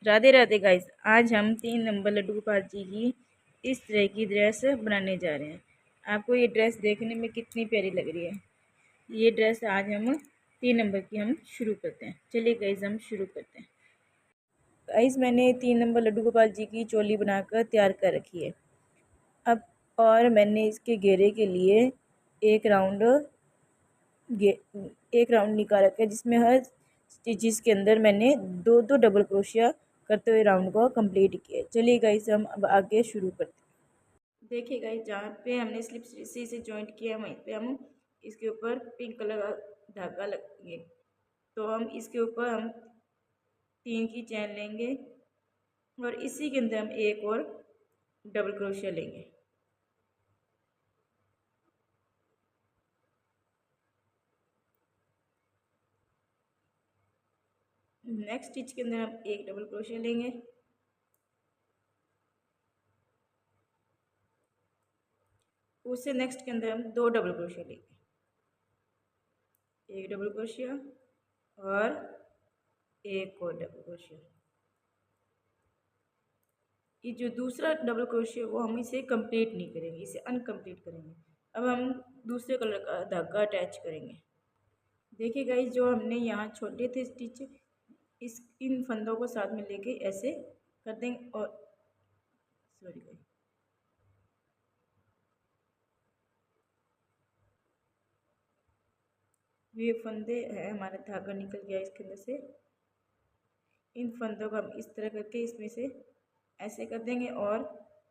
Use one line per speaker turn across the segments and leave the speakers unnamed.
Radhe Radhe guys. आज हम 3 number Laddu Gopal ji की इस तरह की ड्रेस बनाने जा रहे हैं। आपको ये ड्रेस देखने में कितनी प्यारी लग रही है। ये ड्रेस आज हम 3 नंबर की हम शुरू करते हैं। चलिए गाइस हम शुरू करते हैं। गाइस मैंने 3 नंबर लड्डू गोपाल जी की चोली बनाकर तैयार कर रखी है। अब और मैंने इसके घेरे के लिए एक राउंड एक राउंड निकाल रखा है, जिसमें हर स्टिचेस के अंदर मैंने दो दो डबल क्रोशिया करते हुए राउंड को कंप्लीट किया। चलिए गाइस हम अब आगे शुरू करते हैं। देखिए गाइस, जहाँ पे हमने स्लिप सी से जॉइंट किया वहीं पे हम इसके ऊपर पिंक कलर का धागा लगेंगे। तो हम इसके ऊपर हम 3 की चैन लेंगे और इसी के अंदर हम एक और डबल क्रोशिया लेंगे। नेक्स्ट स्टिच के अंदर हम एक डबल क्रोशिया लेंगे। उससे नेक्स्ट के अंदर हम 2 डबल क्रोशिया लेंगे। एक डबल क्रोशिया और एक और डबल क्रोशिया। ये जो दूसरा डबल क्रोशिया वो हम इसे कंप्लीट नहीं करेंगे, इसे अनकम्प्लीट करेंगे। अब हम दूसरे कलर का धागा अटैच करेंगे। देखिए गाइस, जो हमने यहाँ छोटे थे स्टिच, इस इन फंदों को साथ में लेके ऐसे कर देंगे। और सॉरी गाइस, ये फंदे हैं, हमारा धागा निकल गया इसके अंदर से। इन फंदों को हम इस तरह करके इसमें से ऐसे कर देंगे और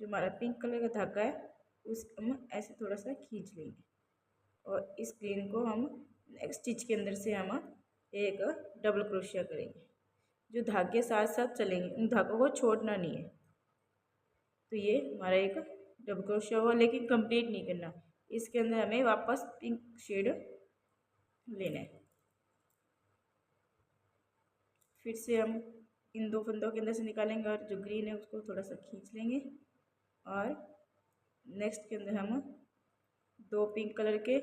जो हमारा पिंक कलर का धागा है उस हम ऐसे थोड़ा सा खींच लेंगे और इस ग्रीन को हम नेक्स्ट स्टिच के अंदर से हम एक डबल क्रोशिया करेंगे। जो धागे साथ साथ चलेंगे, उन धागों को छोड़ना नहीं है। तो ये हमारा एक डबल क्रोशिया हुआ, लेकिन कंप्लीट नहीं करना। इसके अंदर हमें वापस पिंक शेड लेना है। फिर से हम इन 2 फंदों के अंदर से निकालेंगे और जो ग्रीन है उसको थोड़ा सा खींच लेंगे और नेक्स्ट के अंदर हम 2 पिंक कलर के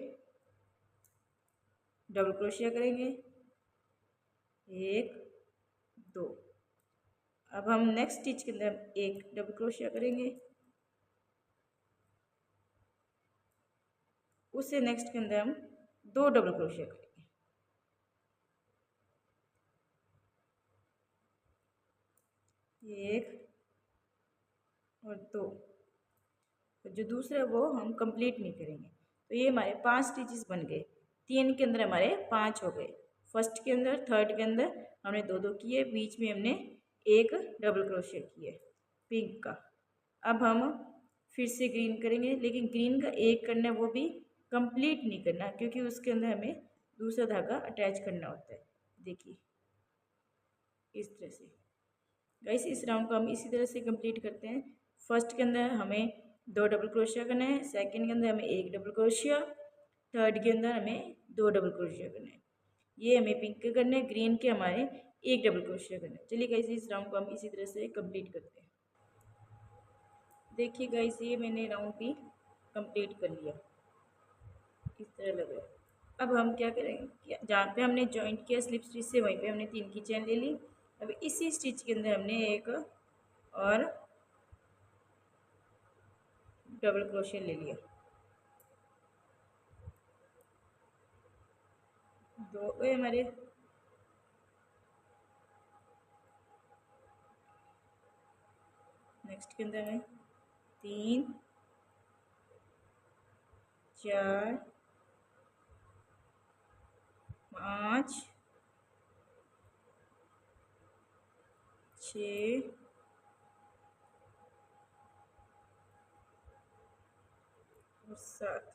डबल क्रोशिया करेंगे। 1 2। अब हम नेक्स्ट स्टिच के अंदर एक डबल क्रोशिया करेंगे। उससे नेक्स्ट के अंदर हम 2 डबल क्रोशिया करेंगे। 1 और 2। तो जो दूसरा है वो हम कंप्लीट नहीं करेंगे। तो ये हमारे 5 स्टिचेस बन गए। 3 के अंदर हमारे 5 हो गए। फर्स्ट के अंदर, थर्ड के अंदर हमने 2 किए, बीच में हमने एक डबल क्रोशिया किया पिंक का। अब हम फिर से ग्रीन करेंगे, लेकिन ग्रीन का एक करना है, वो भी कंप्लीट नहीं करना, क्योंकि उसके अंदर हमें दूसरा धागा अटैच करना होता है। देखिए इस तरह से गाइस, इस राउंड को हम इसी तरह से कंप्लीट करते हैं। फर्स्ट के अंदर हमें 2 डबल क्रोशिया करना है, सेकंड के अंदर हमें एक डबल क्रोशिया, थर्ड के अंदर हमें 2 डबल क्रोशिया करना है। ये हमें पिंक के करने हैं, ग्रीन के हमारे एक डबल क्रोशिया करना है। चलिए गाइस, इस राउंड को हम इसी तरह से कंप्लीट करते हैं। देखिए गाइस, ये मैंने राउंड भी कंप्लीट कर लिया, इस तरह लग रहा है। अब हम क्या करेंगे, जहाँ पे हमने जॉइंट किया स्लिप स्टिच से, वहीं पे हमने 3 की चैन ले ली। अब इसी स्टिच के अंदर हमने एक और डबल क्रोशिया ले लिया। 2 गए हमारे। नेक्स्ट के अंदर हमें 3 4 5 6 और 7।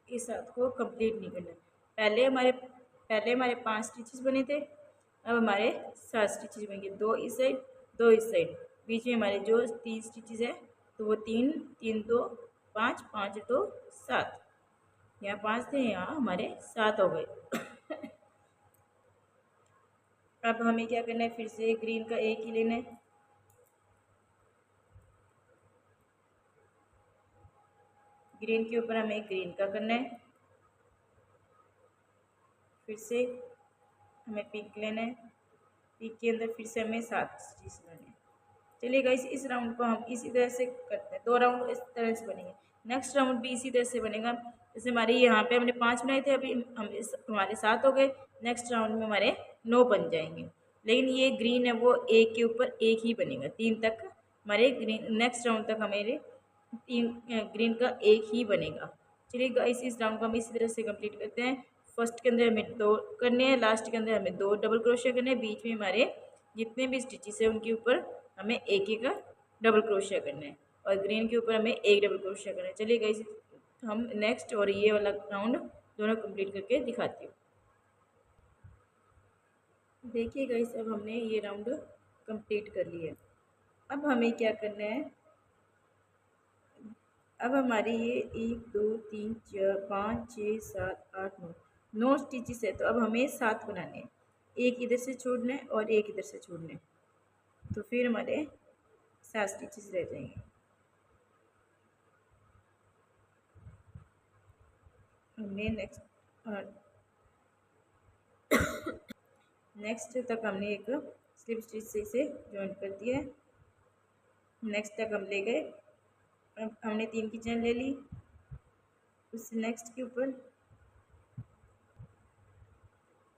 इस 7 को कंप्लीट नहीं करना। पहले हमारे 5 स्टिचेस बने थे, अब हमारे 7 स्टिचेस बनेंगे। 2 इस साइड, 2 इस साइड। बीच में हमारे जो 3 स्टिचेस है, तो वो 3 3 2 5 5 2 7। यहाँ 5 थे, यहाँ हमारे 7 हो गए। अब हमें क्या करना है, फिर से ग्रीन का एक ही लेना है। ग्रीन के ऊपर हमें ग्रीन का करना है। फिर से हमें पिंक लेना है। पीक के अंदर फिर से हमें 7 स्टिच बनाने हैं। चलिए गाइस, इस राउंड को हम इसी तरह से करते हैं, 2 राउंड इस तरह से बनेंगे। नेक्स्ट राउंड भी इसी तरह से बनेगा। जैसे हमारे यहाँ पे हमने 5 बनाए थे, अभी हमारे 7 हो गए। नेक्स्ट राउंड में हमारे 9 बन जाएंगे। लेकिन ये ग्रीन है वो एक के ऊपर एक ही बनेगा, 3 तक हमारे ग्रीन, नेक्स्ट राउंड तक हमारे 3 ग्रीन का एक ही बनेगा। चलिए गाइस, इस राउंड को हम इसी तरह से कंप्लीट करते हैं। फर्स्ट के अंदर हमें 2 करने हैं, लास्ट के अंदर हमें 2 डबल क्रोशिया करने हैं, बीच में हमारे जितने भी स्टिचेस है उनके ऊपर हमें एक एक डबल क्रोशिया करना है, और ग्रीन के ऊपर हमें एक डबल क्रोशिया करना है। चलिए गाइस, हम नेक्स्ट और ये वाला राउंड दोनों कंप्लीट करके दिखाती हूँ। देखिए गाइस, अब हमने ये राउंड कंप्लीट कर लिया। अब हमें क्या करना है, अब हमारी ये 1 2 3 4 5 6 7 8 9 स्टिचेस है, तो अब हमें 7 बनाने हैं। एक इधर से छोड़ना है और एक इधर से छोड़ना है, तो फिर हमारे 7 स्टिचेस रह जाएंगे। हमने नेक्स्ट तक हमने एक स्लिप स्टिच से जॉइन कर दिया है। नेक्स्ट तक हम ले गए, अब हमने 3 की चेन ले ली, उससे नेक्स्ट के ऊपर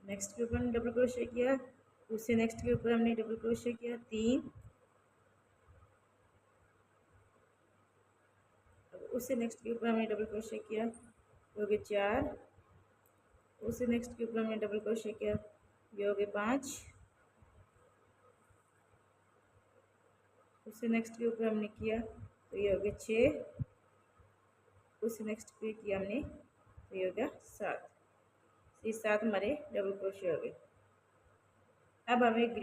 हमने डबल क्रोशिया किया, उससे नेक्स्ट के ऊपर हमने डबल क्रोशिया किया 3, उससे नेक्स्ट के ऊपर हमने डबल क्रोशिया किया, ये हो गए 4, उससे नेक्स्ट के ऊपर हमने डबल क्रोशिया किया, ये हो गए 5, उससे नेक्स्ट के ऊपर हमने किया तो ये हो गया 6, उससे नेक्स्ट पे किया हमने तो ये हो गया 7। ये 7 हमारे डबल क्रोशिया हो गए। अब हमें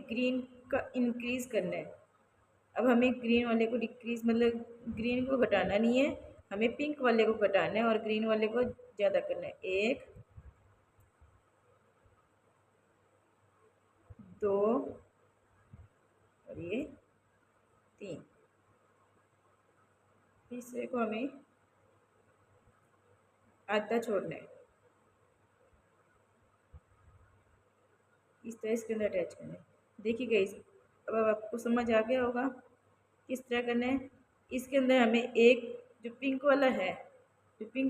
ग्रीन का इंक्रीज करना है। अब हमें ग्रीन वाले को डिक्रीज, मतलब ग्रीन को घटाना नहीं है, हमें पिंक वाले को घटाना है और ग्रीन वाले को ज़्यादा करना है। 1 2 और ये 3, तीसरे को हमें आधा छोड़ना है, इस तरह इसके अंदर अटैच करना है। देखिए गाइस, अब आपको समझ आ गया होगा किस तरह करना है। इसके अंदर हमें एक जो पिंक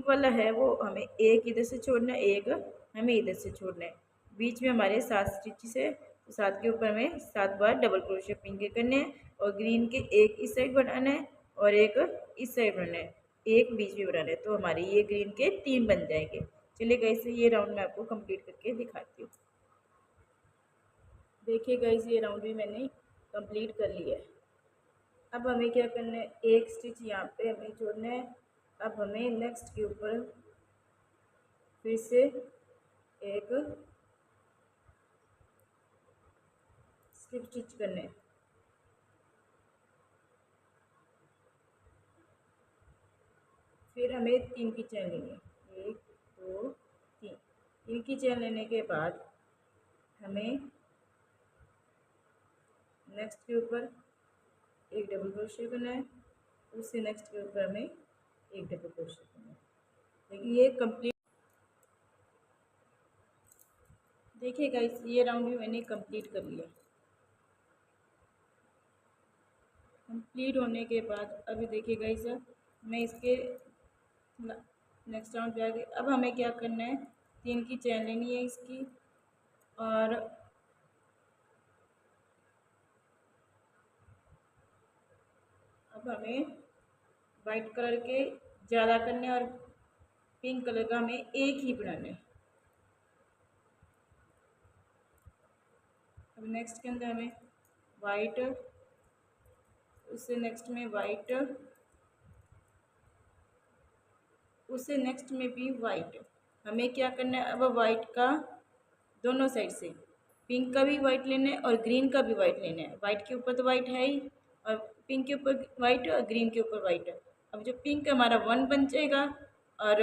वाला है वो हमें एक इधर से छोड़ना है, एक हमें इधर से छोड़ना है। बीच में हमारे 7 स्टिचेस है, तो 7 के ऊपर हमें 7 बार डबल क्रोशिया पिंक के करने हैं, और ग्रीन के एक इस साइड बनाना है और एक इस साइड बनाना है, एक बीच में बनाना है, तो हमारे ये ग्रीन के 3 बन जाएंगे। चलिए गाइस, ये राउंड मैं आपको कंप्लीट करके दिखाती हूँ। देखिए गाइस, ये राउंड भी मैंने कंप्लीट कर लिया है। अब हमें क्या करना है, एक स्टिच यहाँ पे हमें जोड़ना है। अब हमें नेक्स्ट के ऊपर फिर से एक स्लिप स्टिच करना है। फिर हमें 3 की चेन लेनी है, 1 2 3। 3 की चेन लेने के बाद हमें नेक्स्ट के ऊपर एक डबल क्रोशिया करना है, उससे नेक्स्ट के ऊपर हमें एक डबल क्रोशिया करना है। देखिए ये कंप्लीट, देखिए गाइस, ये राउंड भी मैंने कंप्लीट कर लिया। कंप्लीट होने के बाद अभी देखिए गाइस, मैं इसके नेक्स्ट राउंड पे आ गई। अब हमें क्या करना है, 3 की चेन लेनी है इसकी, और अब हमें वाइट कलर के ज़्यादा करने और पिंक कलर का हमें एक ही बनाना है। अब नेक्स्ट के अंदर हमें वाइट, उससे नेक्स्ट में वाइट, उससे नेक्स्ट में भी वाइट। हमें क्या करना है, अब वाइट का दोनों साइड से पिंक का भी वाइट लेना है और ग्रीन का भी वाइट लेना है। वाइट के ऊपर तो वाइट है ही, और पिंक के ऊपर वाइट और ग्रीन के ऊपर वाइट है। अब जो पिंक हमारा 1 बन जाएगा, और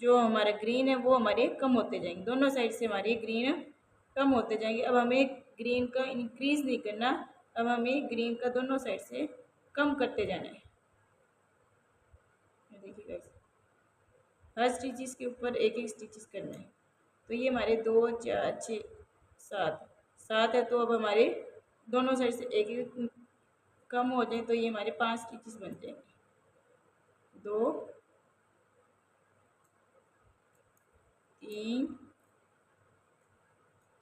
जो हमारा ग्रीन है वो हमारे कम होते जाएंगे, दोनों साइड से हमारे ग्रीन कम होते जाएंगे। अब हमें ग्रीन का इंक्रीज नहीं करना, अब हमें ग्रीन का दोनों साइड से कम करते जाना है। देखिए गाइस, हर स्टिचेस के ऊपर एक एक स्टिचेस करना है। तो ये हमारे 2 4 6 7 7 है। तो अब हमारे दोनों साइड से एक एक कम हो जाए तो ये हमारे 5 स्टिचेस बन जाएंगे। 2 3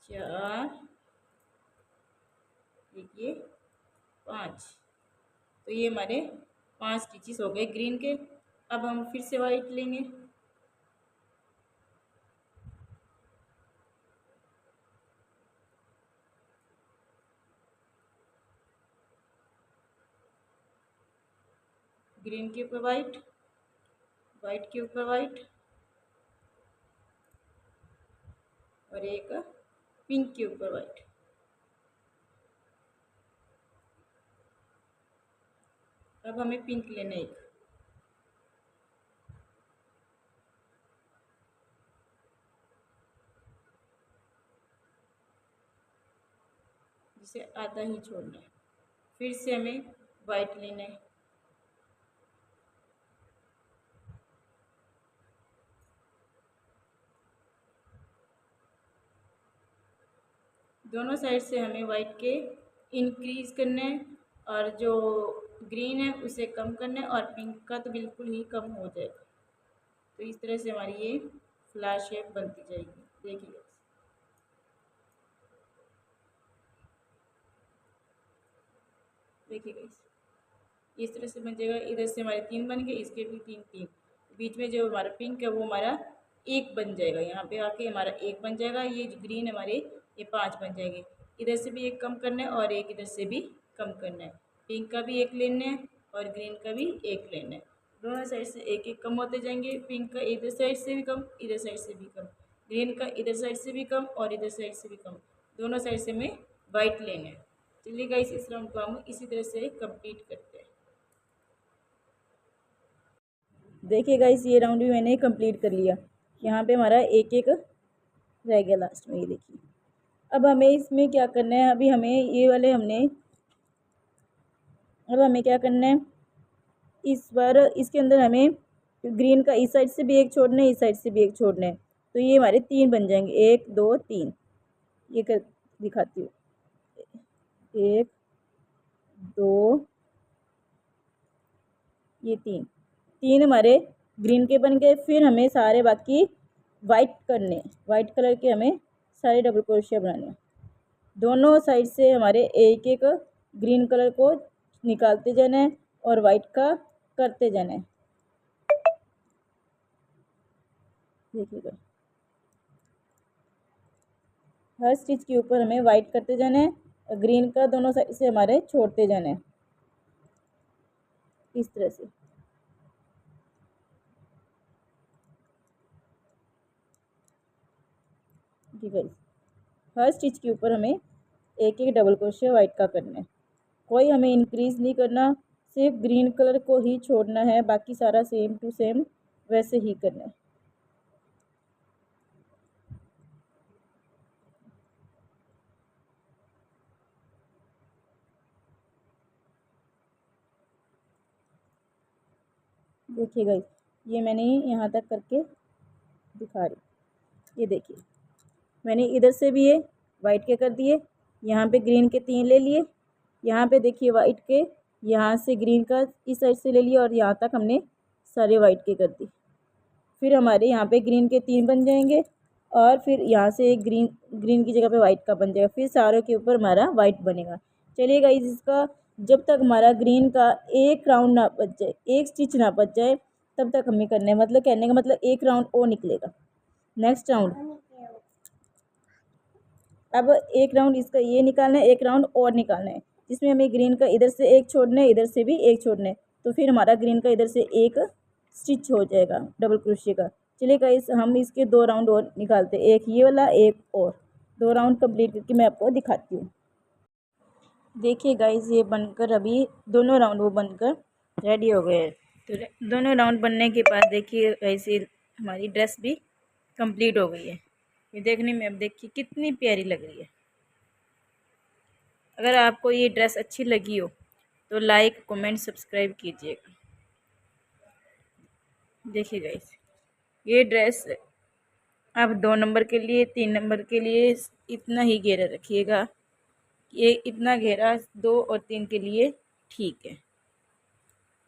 4 देखिए 5। तो ये हमारे 5 स्टिचेस हो गए ग्रीन के। अब हम फिर से वाइट लेंगे। ग्रीन के ऊपर वाइट, वाइट के ऊपर वाइट और एक पिंक के ऊपर वाइट। अब हमें पिंक लेना है एक। जिसे आधा ही छोड़ना है। फिर से हमें वाइट लेना है। दोनों साइड से हमें वाइट के इंक्रीज करना है और जो ग्रीन है उसे कम करना है और पिंक का तो बिल्कुल ही कम हो जाएगा। तो इस तरह से हमारी ये फ्लावर शेप बनती जाएगी। देखिए देखिए इस तरह से बन जाएगा। इधर से हमारे 3 बन गए, इसके भी 3 3। बीच में जो हमारा पिंक है वो हमारा 1 बन जाएगा। यहाँ पे आके हमारा 1 बन जाएगा। ये जो ग्रीन हमारे ये 5 बन जाएंगे। इधर से भी 1 कम करना है और एक इधर से भी कम करना है। पिंक का भी 1 लेना है और ग्रीन का भी 1 लेना है। दोनों साइड से एक एक कम होते जाएंगे। पिंक का इधर साइड से भी कम, इधर साइड से भी कम। ग्रीन का इधर साइड से भी कम और इधर साइड से भी कम। दोनों साइड से हमें वाइट लेना है। चलिए गाइस, इस राउंड को हम इसी तरह से कंप्लीट करते हैं। देखिए गाइस, ये राउंड भी मैंने कंप्लीट कर लिया। यहाँ पे हमारा एक एक रह गया लास्ट में, ये देखिए। अब हमें इसमें क्या करना है, अभी हमें ये वाले अब हमें क्या करना है, इस बार इसके अंदर हमें ग्रीन का इस साइड से भी एक छोड़ना है, इस साइड से भी एक छोड़ना है। तो ये हमारे 3 बन जाएंगे, 1 2 3। ये कर दिखाती हूँ, 1 2 ये 3 हमारे ग्रीन के बन गए। फिर हमें सारे बाकी वाइट करने, वाइट कलर के हमें सारे डबल क्रोशिया बनाने हैं। दोनों साइड से हमारे एक एक ग्रीन कलर को निकालते जाना है और वाइट का करते जाना है। देखिएगा, हर स्टिच के ऊपर हमें वाइट करते जाना है और ग्रीन का दोनों साइड से हमारे छोड़ते जाना है, इस तरह से। ठीक है, हर स्टिच के ऊपर हमें एक एक डबल क्रोशिया वाइट का करना है। कोई हमें इंक्रीज नहीं करना, सिर्फ ग्रीन कलर को ही छोड़ना है, बाकी सारा सेम टू सेम वैसे ही करना है। देखिएगा, ये मैंने यहाँ तक करके दिखा रही। ये देखिए, मैंने इधर से भी ये वाइट के कर दिए, यहाँ पे ग्रीन के 3 ले लिए, यहाँ पे देखिए वाइट के, यहाँ से ग्रीन का इस साइड से ले लिया और यहाँ तक हमने सारे वाइट के कर दी। फिर हमारे यहाँ पे ग्रीन के 3 बन जाएंगे और फिर यहाँ से एक ग्रीन की जगह पे वाइट का बन जाएगा। फिर सारों के ऊपर हमारा वाइट बनेगा। चलिएगा, इसका जब तक हमारा ग्रीन का एक राउंड ना बच जाए, एक स्टिच ना बच जाए, तब तक हमें करना है। मतलब कहने का मतलब एक राउंड और निकलेगा। नेक्स्ट राउंड, अब एक राउंड इसका ये निकालना है, एक राउंड और निकालना है, जिसमें हमें ग्रीन का इधर से एक छोड़ना है, इधर से भी एक छोड़ना है। तो फिर हमारा ग्रीन का इधर से एक स्टिच हो जाएगा डबल क्रोशिया का। चलिए गाइस, हम इसके 2 राउंड और निकालते हैं, एक ये वाला एक और। 2 राउंड कंप्लीट करके मैं आपको दिखाती हूँ। देखिए गाइस, ये बनकर अभी दोनों राउंड वो बनकर रेडी हो गए हैं। तो दोनों राउंड बनने के बाद देखिए गाइस, ये हमारी ड्रेस भी कंप्लीट हो गई है। ये देखने में अब देखिए कितनी प्यारी लग रही है। अगर आपको ये ड्रेस अच्छी लगी हो तो लाइक कमेंट सब्सक्राइब कीजिएगा। देखिए गाइस, ये ड्रेस अब 2 नंबर के लिए 3 नंबर के लिए इतना ही घेरा रखिएगा। ये इतना घेरा 2 और 3 के लिए ठीक है।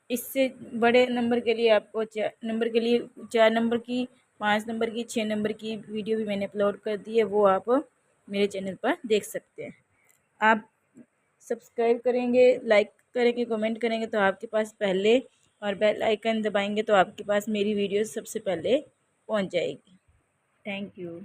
इससे बड़े नंबर के लिए आपको 4 नंबर के लिए 4 नंबर की, 5 नंबर की, 6 नंबर की वीडियो भी मैंने अपलोड कर दी है, वो आप मेरे चैनल पर देख सकते हैं। आप सब्सक्राइब करेंगे, लाइक करेंगे, कमेंट करेंगे तो आपके पास पहले, और बेल आइकन दबाएंगे तो आपके पास मेरी वीडियो सबसे पहले पहुंच जाएगी। Thank you.